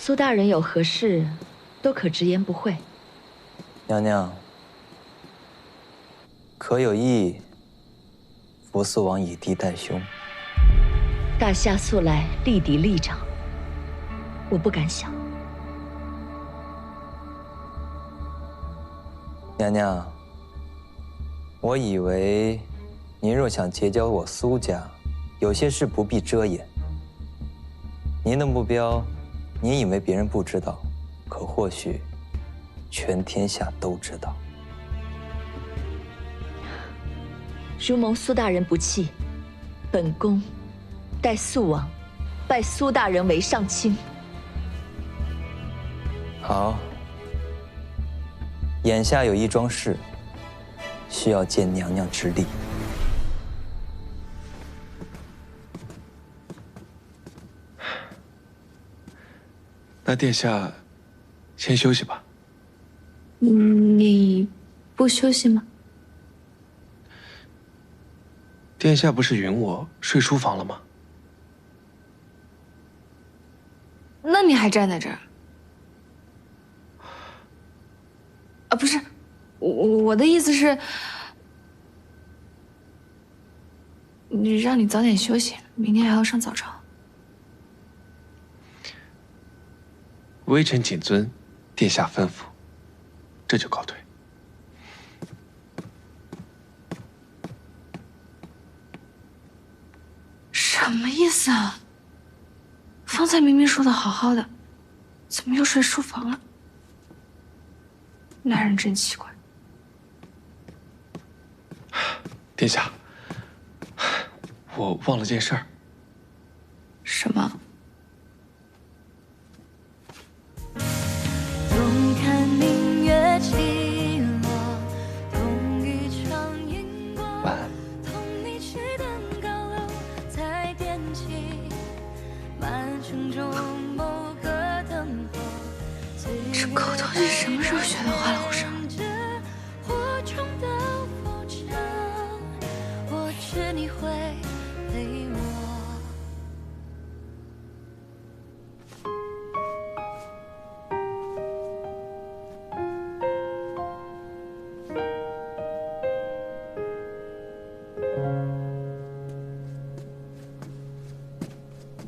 苏大人有何事，都可直言不讳。娘娘，可有意扶素王以弟代兄？大夏素来立嫡立长，我不敢想。娘娘，我以为您若想结交我苏家，有些事不必遮掩。您的目标，您以为别人不知道，可或许全天下都知道。如蒙苏大人不弃，本宫代素王拜苏大人为上卿。好，眼下有一桩事，需要借娘娘之力。那殿下先休息吧。你不休息吗？殿下不是允我睡书房了吗？那你还站在这儿？啊，不是，我的意思是，让你早点休息，明天还要上早朝。微臣谨遵殿下吩咐，这就告退。什么意思啊？方才明明说的好好的，怎么又睡书房了？男人真奇怪。殿下，我忘了件事儿。什么？东看明月起落，同一场烟火，晚安。同你去登高楼，才点起满城中某个灯火。这口头是什么时候学的花楼声？火中的浮沉，我知你会陪我。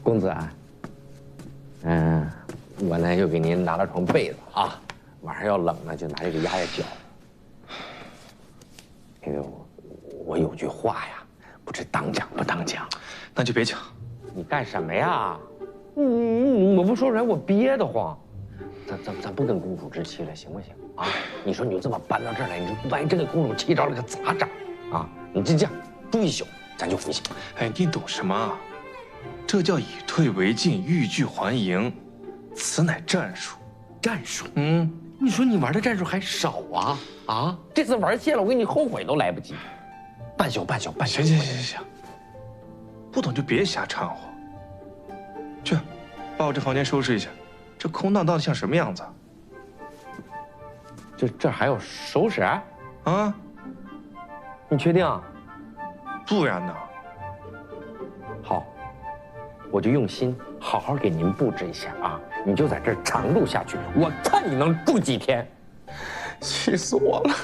公子啊，我呢又给您拿了床被子啊，晚上要冷呢就拿这个压压脚。那个我有句话呀，不知当讲不当讲。那就别讲。你干什么呀？我不说出来我憋得慌。咱不跟公主置气了，行不行啊？你说你就这么搬到这儿来，你说万一真给公主气着了，可咋整啊？你就这样住一宿，咱就回去。哎，你懂什么啊？这叫以退为进，欲拒还迎，此乃战术。战术？你说你玩的战术还少啊？啊，这次玩谢了，我给你后悔都来不及。半宿。行，不懂就别瞎掺和。去，把我这房间收拾一下，这空荡荡的像什么样子？这还要收拾啊？啊？你确定？不然呢？好，我就用心好好给您布置一下啊！你就在这儿常住下去，我看你能住几天。气死我了！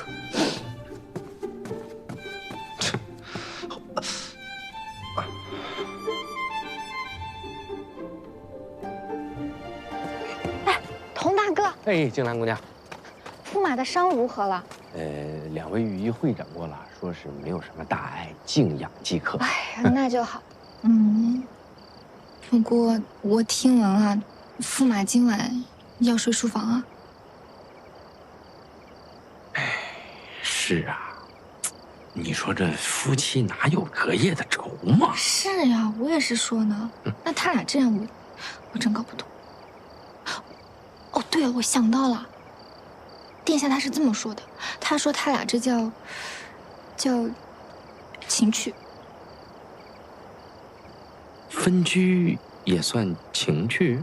佟大哥，哎，静兰姑娘，驸马的伤如何了？两位御医会诊过了，说是没有什么大碍，静养即可。哎呀，那就好。不过我听闻啊，驸马今晚要睡书房啊。是啊，你说这夫妻哪有隔夜的仇嘛？是呀，我也是说呢。那他俩这样，我真搞不懂。哦，对了，我想到了，殿下他是这么说的，他说他俩这叫情趣。分居也算情趣？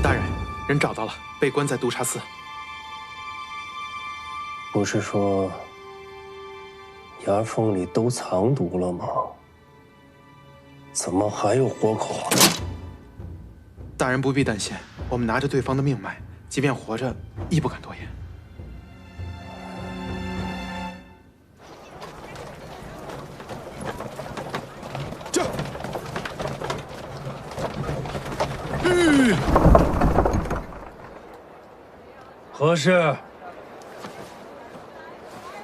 大人，人找到了，被关在督察司。不是说牙缝里都藏毒了吗？怎么还有活口啊？大人不必担心，我们拿着对方的命脉，即便活着，亦不敢多言。驾！何事？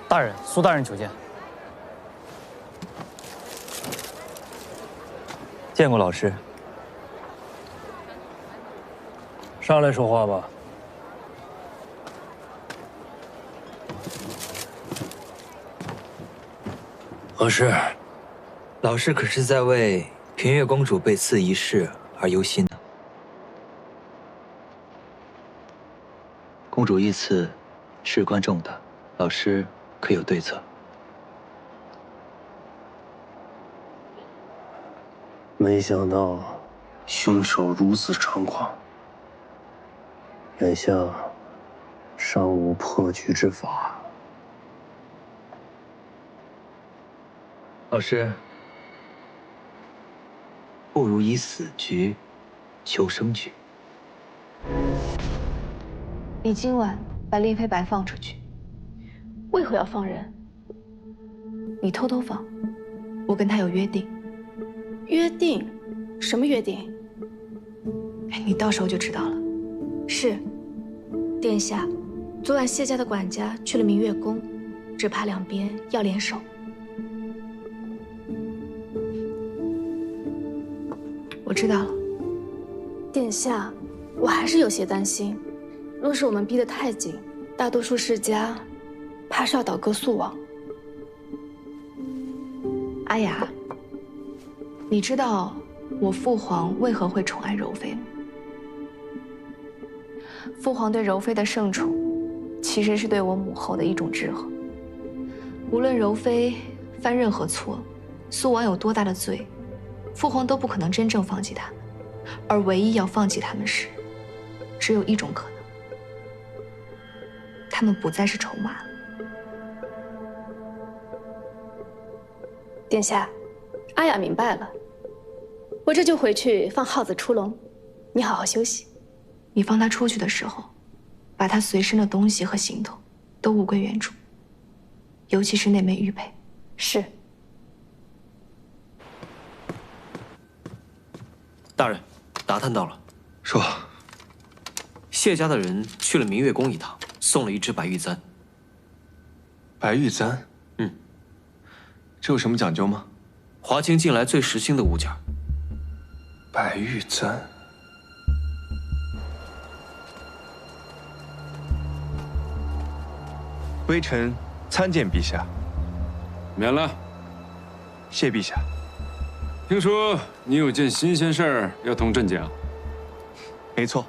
大人，苏大人求见。见过老师。上来说话吧。何事？老师可是在为平月公主被刺一事而忧心呢？公主遇刺，事关重大，老师可有对策？没想到凶手如此猖狂，眼下尚无破局之法。老师，不如以死局求生局。你今晚把令妃白放出去，为何要放人？你偷偷放，我跟他有约定。约定？什么约定？你到时候就知道了。是，殿下，昨晚谢家的管家去了明月宫，只怕两边要联手。我知道了。殿下，我还是有些担心，若是我们逼得太紧，大多数世家怕是要倒戈速亡。阿雅，你知道我父皇为何会宠爱柔妃吗？父皇对柔妃的圣宠，其实是对我母后的一种制衡。无论柔妃犯任何错，苏王有多大的罪，父皇都不可能真正放弃他们。而唯一要放弃他们时，只有一种可能：他们不再是筹码了。殿下，阿雅明白了，我这就回去放耗子出笼，你好好休息。你放他出去的时候，把他随身的东西和行头都物归原主，尤其是那枚玉佩。是。大人，达探到了。说，谢家的人去了明月宫一趟，送了一只白玉簪。白玉簪？嗯。这有什么讲究吗？华清近来最时兴的物件。白玉簪。微臣参见陛下。免了。谢陛下。听说你有件新鲜事儿要同朕讲。没错。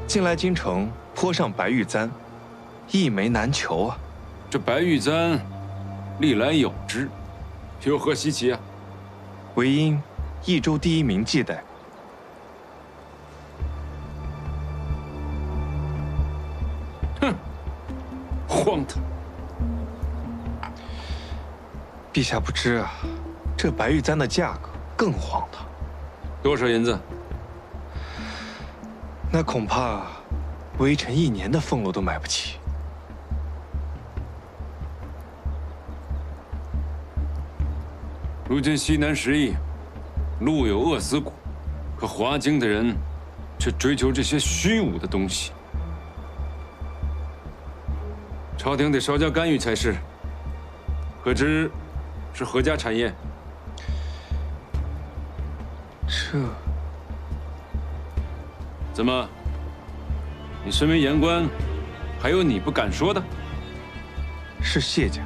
近来京城坡上白玉簪，一枚难求啊。这白玉簪，历来有之，有何稀奇啊？唯因益州第一名忌惮。哼，荒唐！陛下不知啊，这白玉簪的价格更荒唐。多少银子？那恐怕微臣1年的俸禄都买不起。如今西南时疫，路有饿死谷，可华京的人却追求这些虚无的东西。朝廷得稍加干预才是。可知是何家产业？这怎么？你身为言官，还有你不敢说的？是谢家。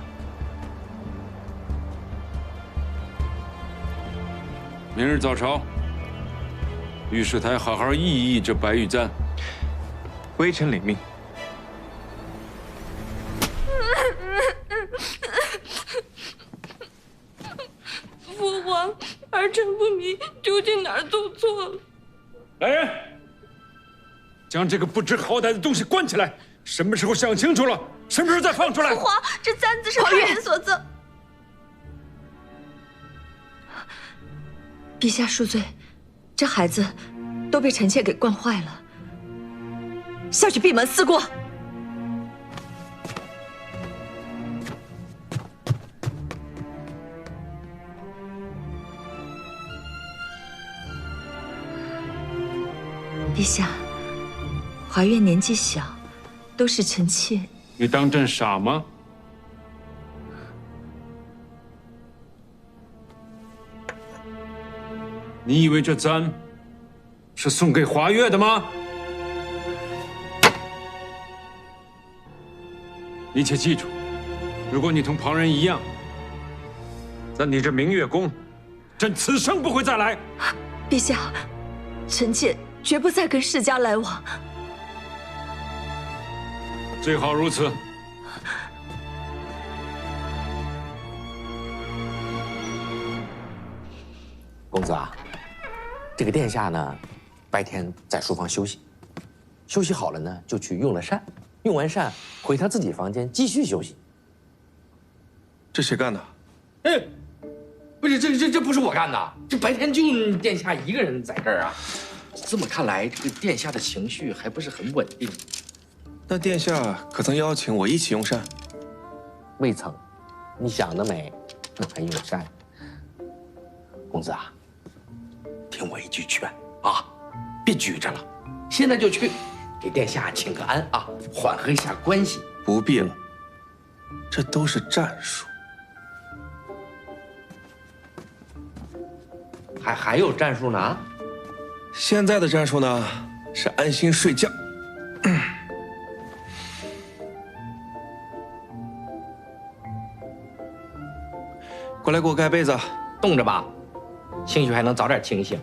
明日早朝，御史台好好议议这白玉簪。微臣领命。父皇，儿臣不明究竟哪儿做错了。来人，将这个不知好歹的东西关起来！什么时候想清楚了，什么时候再放出来？父皇，这簪子是他人所赠。陛下恕罪，这孩子都被臣妾给惯坏了。下去闭门思过。陛下，华苑年纪小，都是臣妾。你当朕傻吗？你以为这簪是送给华月的吗？你且记住，如果你同旁人一样，在你这明月宫，朕此生不会再来。陛下，臣妾绝不再跟世家来往。最好如此。公子啊，这个殿下呢，白天在书房休息，休息好了呢，就去用了膳，用完膳回他自己房间继续休息。这谁干的？哎，不是，这不是我干的，这白天就殿下一个人在这儿啊。这么看来，这个殿下的情绪还不是很稳定。那殿下可曾邀请我一起用膳？未曾，你想得美，还用膳？公子啊，听我一句劝啊，别拘着了，现在就去给殿下请个安啊，缓和一下关系。不必了，这都是战术。还有战术呢？现在的战术呢，是安心睡觉。过来给我盖被子，冻着吧，兴许还能早点清醒。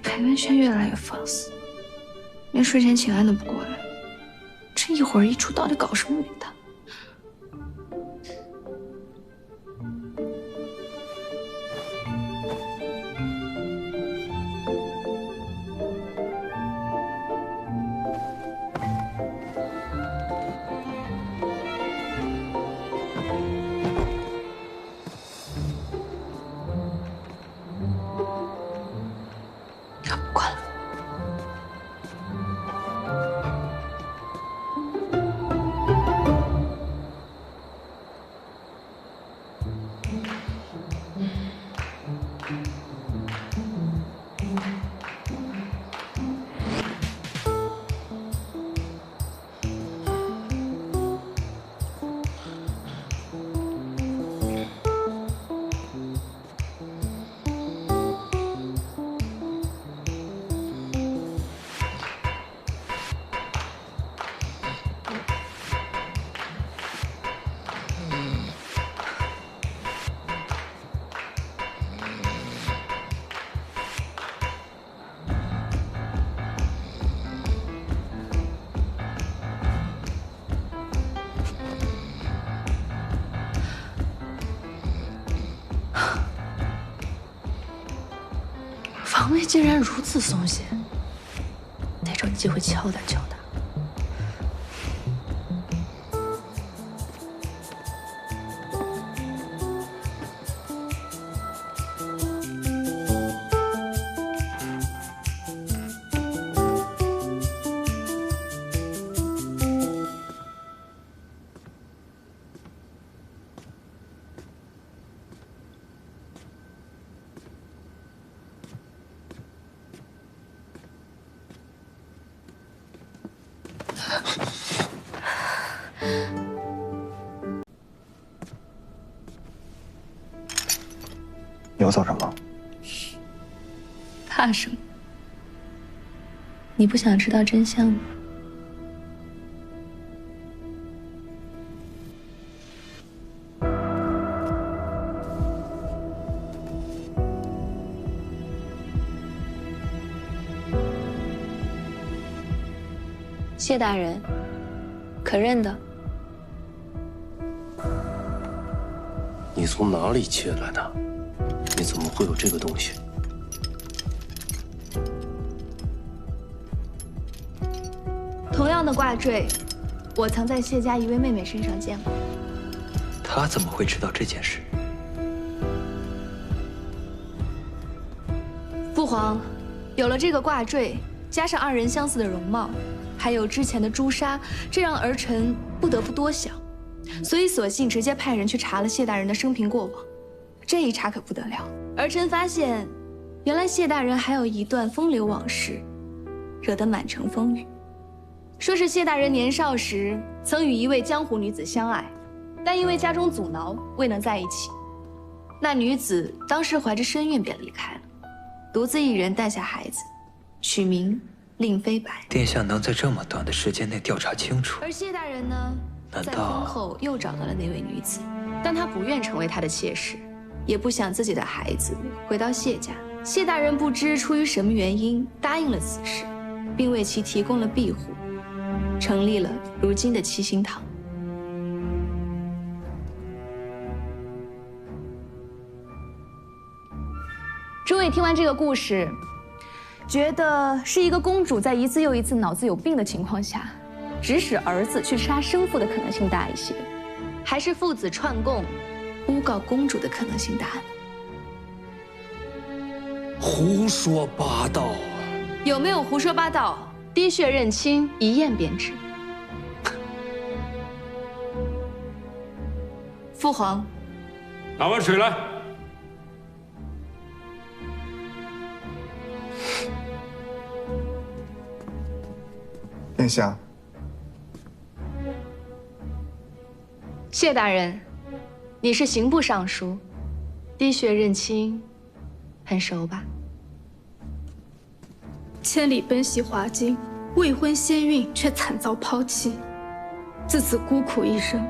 裴文轩越来越放肆，连睡前请安都不过来。这一会儿一出，到底搞什么名堂？防卫竟然如此松懈，得找机会敲打敲打。有走什么？怕什么？你不想知道真相吗？谢大人，可认得？你从哪里借来的？你怎么会有这个东西？同样的挂坠，我曾在谢家一位妹妹身上见过。他怎么会知道这件事？父皇，有了这个挂坠，加上二人相似的容貌，还有之前的朱砂，这让儿臣不得不多想，所以索性直接派人去查了谢大人的生平过往。这一查可不得了，儿臣发现，原来谢大人还有一段风流往事，惹得满城风雨。说是谢大人年少时曾与一位江湖女子相爱，但因为家中阻挠，未能在一起。那女子当时怀着身孕便离开了，独自一人带下孩子，取名令飞白。殿下能在这么短的时间内调查清楚？而谢大人呢，在婚后又找到了那位女子，但他不愿成为她的妾室，也不想自己的孩子回到谢家。谢大人不知出于什么原因答应了此事，并为其提供了庇护，成立了如今的七星堂。诸位听完这个故事，觉得是一个公主在一次又一次脑子有病的情况下，指使儿子去杀生父的可能性大一些，还是父子串供诬告公主的可能性大呢？胡说八道！有没有胡说八道？滴血认亲，一验便知。父皇，拿碗水来。殿下，谢大人，你是刑部尚书，滴血认亲，很熟吧？千里奔袭华京，未婚先孕却惨遭抛弃，自此孤苦一生。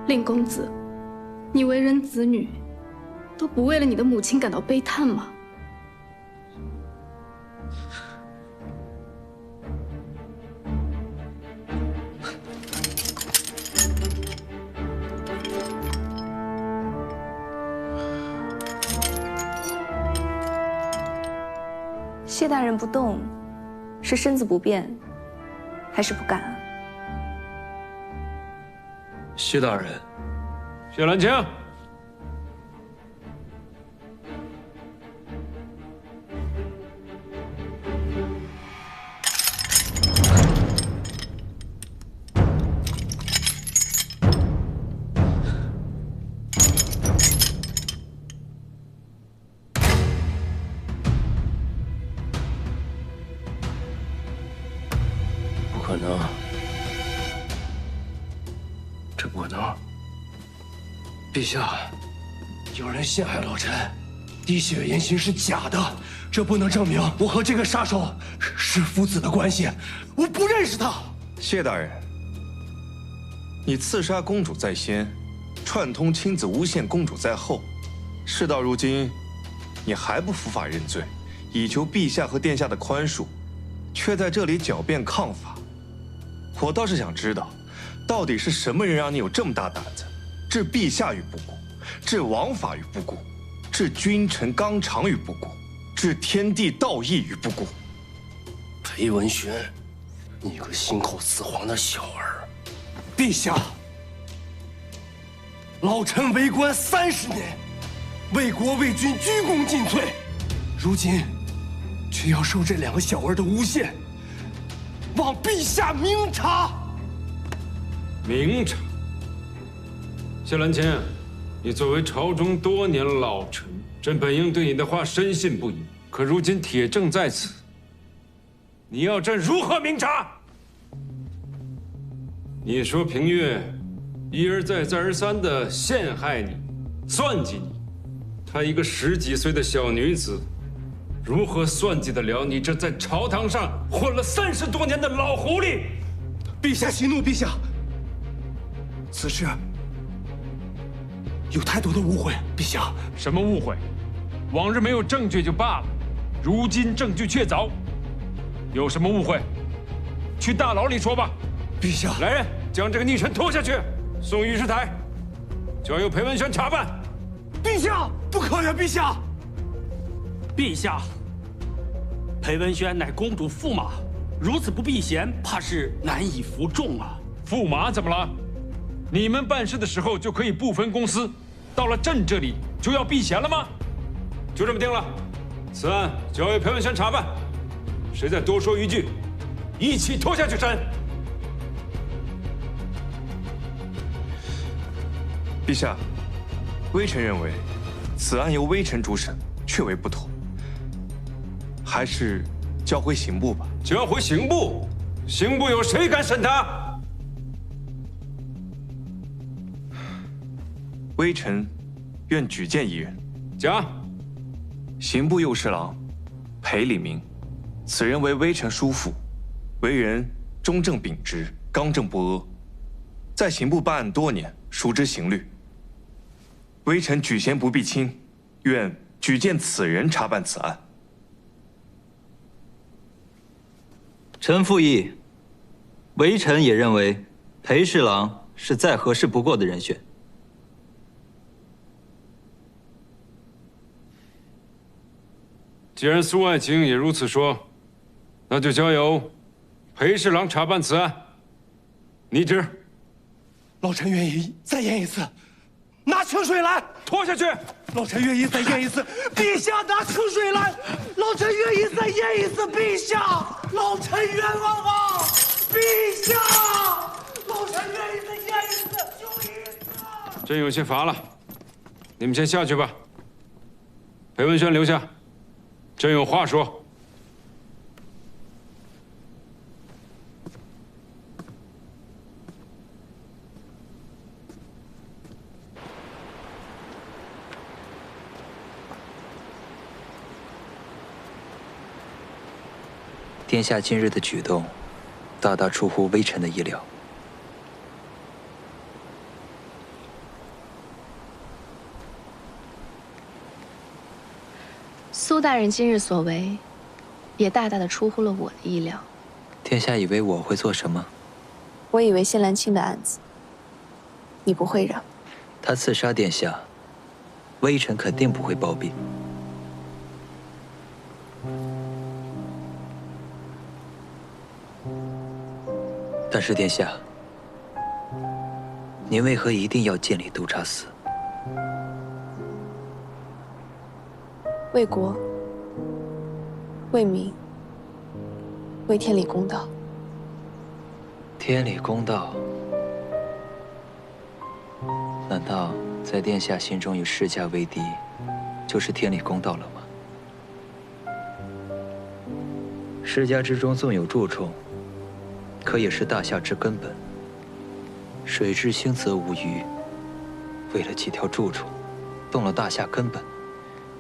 令公子，你为人子女，都不为了你的母亲感到悲叹吗？谢大人不动，是身子不便，还是不敢啊？谢大人，谢兰清，不可能，这不可能！陛下，有人陷害老臣，滴血验亲是假的，这不能证明我和这个杀手是父子的关系，我不认识他。谢大人，你刺杀公主在先，串通亲子诬陷公主在后，事到如今，你还不伏法认罪，以求陛下和殿下的宽恕，却在这里狡辩抗法。我倒是想知道，到底是什么人让你有这么大胆子，置陛下于不顾，置王法于不顾，置君臣纲常于不顾，置天地道义于不顾？裴文轩，你个心口雌黄的小儿！陛下，老臣为官30年，为国为君鞠躬尽瘁，如今却要受这2个小儿的诬陷，望陛下明察。明察。谢兰清，你作为朝中多年老臣，朕本应对你的话深信不疑。可如今铁证在此，你要朕如何明察？你说平月一而再再而三地陷害你，算计你，她一个10几岁的小女子，如何算计得了你这在朝堂上混了30多年的老狐狸？陛下息怒，陛下，此事有太多的误会。陛下，什么误会？往日没有证据就罢了，如今证据确凿，有什么误会？去大牢里说吧。陛下，来人，将这个逆臣拖下去，送御史台，交由裴文轩查办。陛下，不可原，陛下。陛下，裴文轩乃公主驸马，如此不避嫌，怕是难以服众啊。驸马怎么了？你们办事的时候就可以不分公私，到了朕这里就要避嫌了吗？就这么定了，此案交由裴文轩查办，谁再多说一句，一起拖下去审。陛下，微臣认为，此案由微臣主审，确为不妥，还是交回刑部吧。交回刑部？刑部有谁敢审他？微臣愿举荐一人。讲。刑部右侍郎裴礼明，此人为微臣叔父，为人忠正秉直，刚正不阿，在刑部办案多年，熟知刑律。微臣举贤不避亲，愿举荐此人查办此案。臣附议。微臣也认为，裴侍郎是再合适不过的人选。既然苏爱卿也如此说，那就交由裴侍郎查办此案。拟旨。老臣愿意再验一次。拿清水来，拖下去。老臣愿意再验一次。陛下，拿清水来。老臣愿意再验一次。陛下，老臣冤枉啊！陛下，老臣愿意再验一次，就一次。朕有些乏了，你们先下去吧。裴文轩留下，朕有话说。殿下今日的举动，大大出乎微臣的意料。苏大人今日所为，也大大的出乎了我的意料。殿下以为我会做什么？我以为谢兰清的案子，你不会让。他刺杀殿下，微臣肯定不会包庇。但是殿下，您为何一定要建立督察司？为国，为民，为天理公道。天理公道，难道在殿下心中与世家为敌，就是天理公道了吗？世家之中纵有蛀虫，可也是大夏之根本。水至清则无鱼，为了几条蛀虫，动了大夏根本，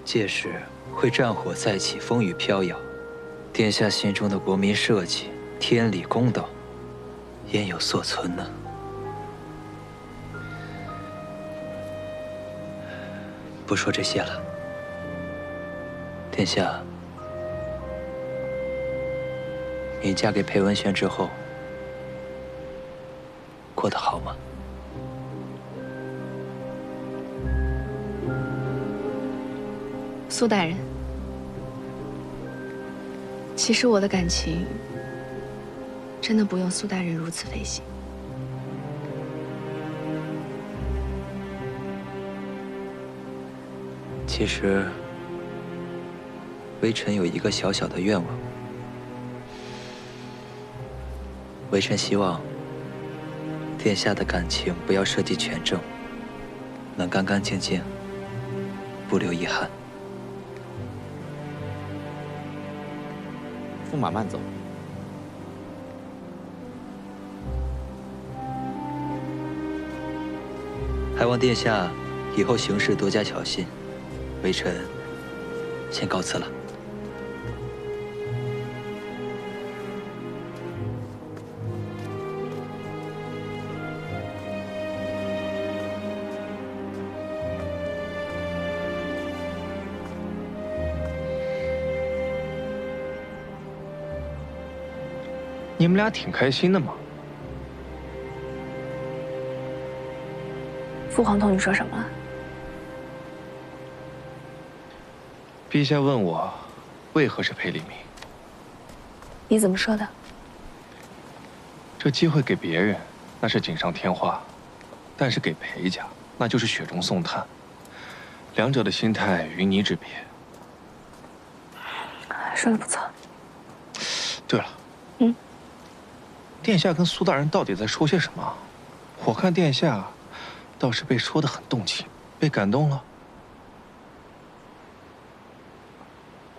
届时会战火再起，风雨飘摇。殿下心中的国民社稷、天理公道，焉有所存呢？不说这些了。殿下，你嫁给裴文轩之后，过得好吗？苏大人，其实我的感情真的不用苏大人如此费心。其实，微臣有一个小小的愿望。微臣希望殿下的感情不要涉及权政，能干干净净，不留遗憾。驸马慢走。还望殿下以后行事多加小心。微臣先告辞了。你们俩挺开心的嘛。父皇同你说什么了？陛下问我，为何是裴黎明？你怎么说的？这机会给别人，那是锦上添花；但是给裴家，那就是雪中送炭。两者的心态云泥之别。说的不错。对了，殿下跟苏大人到底在说些什么？我看殿下倒是被说得很动情，被感动了。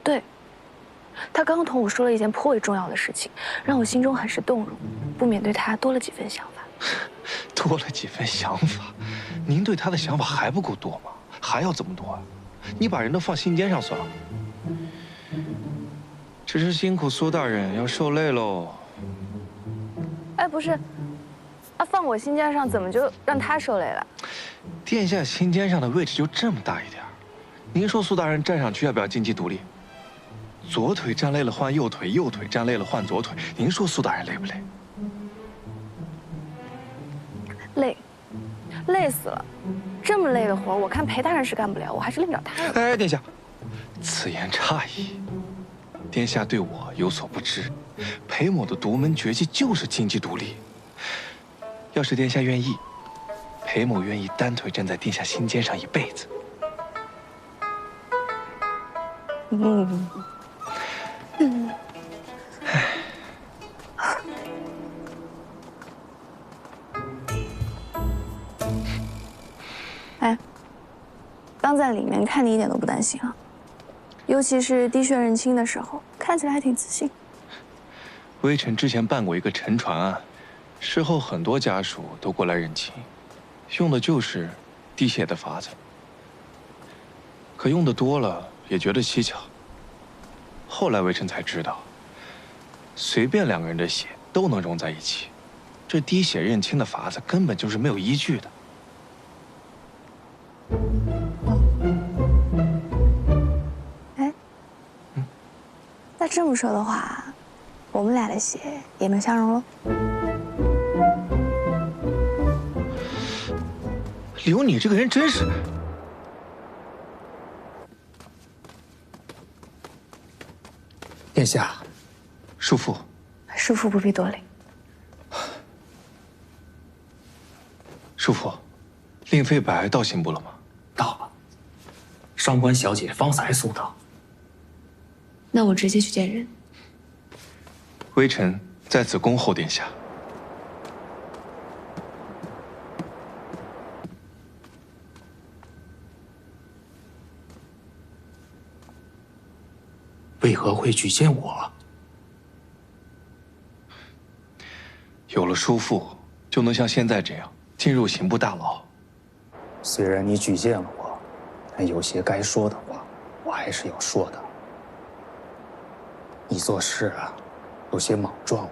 对，他刚刚同我说了一件颇为重要的事情，让我心中很是动容，不免对他多了几分想法。多了几分想法？您对他的想法还不够多吗？还要这么多啊？你把人都放心尖上算了。只是辛苦苏大人要受累喽。哎，不是，放我心尖上，怎么就让他受累了？殿下心尖上的位置就这么大一点，您说苏大人站上去要不要经济独立？左腿站累了换右腿，右腿站累了换左腿，您说苏大人累不累？累，累死了！这么累的活，我看裴大人是干不了，我还是另找他人。哎，殿下，此言差矣。殿下对我有所不知，裴某的独门绝技就是经济独立。要是殿下愿意，裴某愿意单腿站在殿下心尖上一辈子。哎，刚在里面看你一点都不担心啊，尤其是滴血认亲的时候，看起来还挺自信。微臣之前办过一个沉船案，事后很多家属都过来认亲，用的就是滴血的法子。可用的多了也觉得蹊跷。后来微臣才知道，随便两个人的血都能融在一起，这滴血认亲的法子根本就是没有依据的。哎，那这么说的话，我们俩的血也能相融喽？刘，你这个人真是……殿下，叔父，叔父不必多礼。叔父，令妃百到刑部了吗？到了，上官小姐方才送到。那我直接去见人。微臣在此恭候殿下。为何会举荐我？有了叔父，就能像现在这样进入刑部大牢。虽然你举荐了我，但有些该说的话，我还是要说的。你做事啊，有些莽撞了。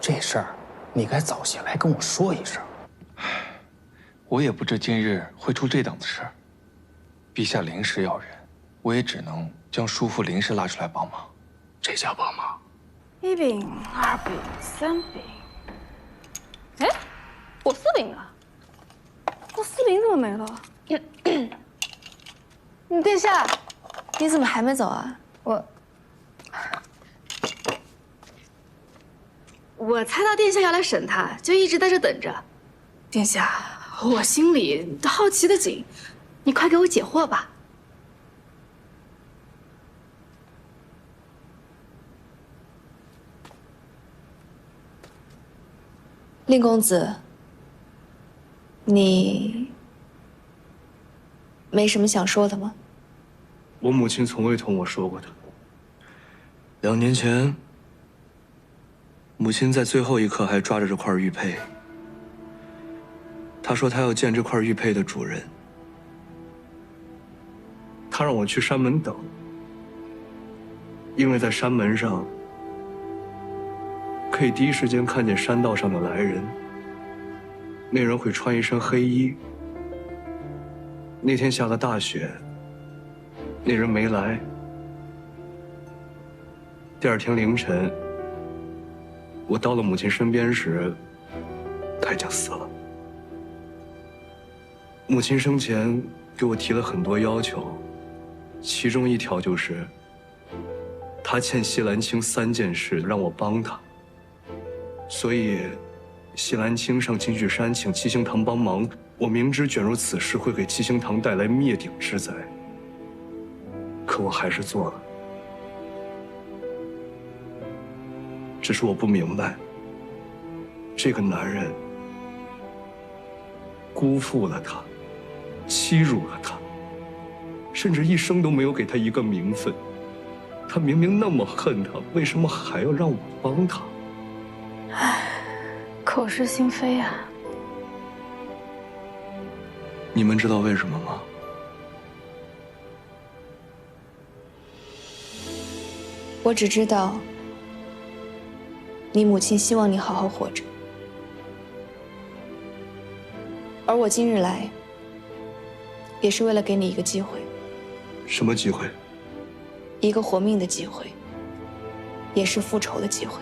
这事儿，你该早些来跟我说一声。我也不知今日会出这档子事儿。陛下临时要人，我也只能将叔父临时拉出来帮忙。这叫帮忙？1饼、2饼、3饼。哎，我4饼啊！我4饼怎么没了？殿下，你怎么还没走啊？我猜到殿下要来审他，就一直在这等着。殿下，我心里好奇的紧，你快给我解惑吧。令公子，你没什么想说的吗？我母亲从未同我说过的。2年前，母亲在最后一刻还抓着这块玉佩。她说她要见这块玉佩的主人。她让我去山门等，因为在山门上可以第一时间看见山道上的来人。那人会穿一身黑衣。那天下了大雪，那人没来。第2天凌晨，我到了母亲身边时，她已经死了。母亲生前给我提了很多要求，其中一条就是，她欠谢兰青3件事，让我帮她。所以，谢兰青上金玉山请七星堂帮忙，我明知卷入此事会给七星堂带来灭顶之灾，可我还是做了。只是我不明白，这个男人辜负了她，欺辱了她，甚至一生都没有给她一个名分。他明明那么恨她，为什么还要让我帮他？唉，口是心非啊。你们知道为什么吗？我只知道，你母亲希望你好好活着，而我今日来，也是为了给你一个机会。什么机会？一个活命的机会，也是复仇的机会。